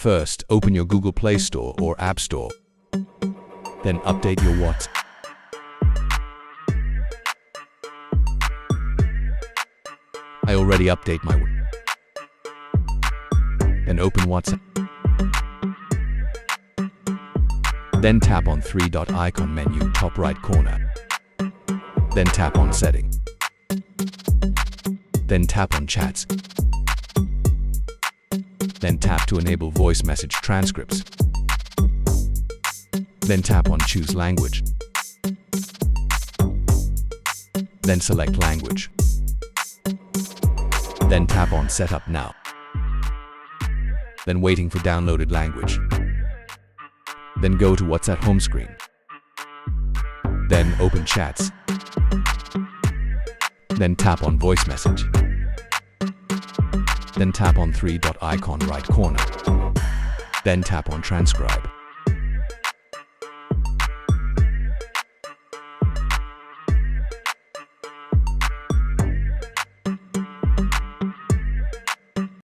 First, open your Google Play Store or App Store. Then update your WhatsApp. I already update my. Then open WhatsApp. Then tap on three-dot icon menu top right corner. Then tap on Setting. Then tap on Chats. Then tap to enable voice message transcripts. Then tap on Choose Language. Then select Language. Then tap on Setup Now. Then waiting for downloaded language. Then go to WhatsApp home screen. Then open Chats. Then tap on Voice Message. Then tap on three-dot icon right corner. Then tap on Transcribe.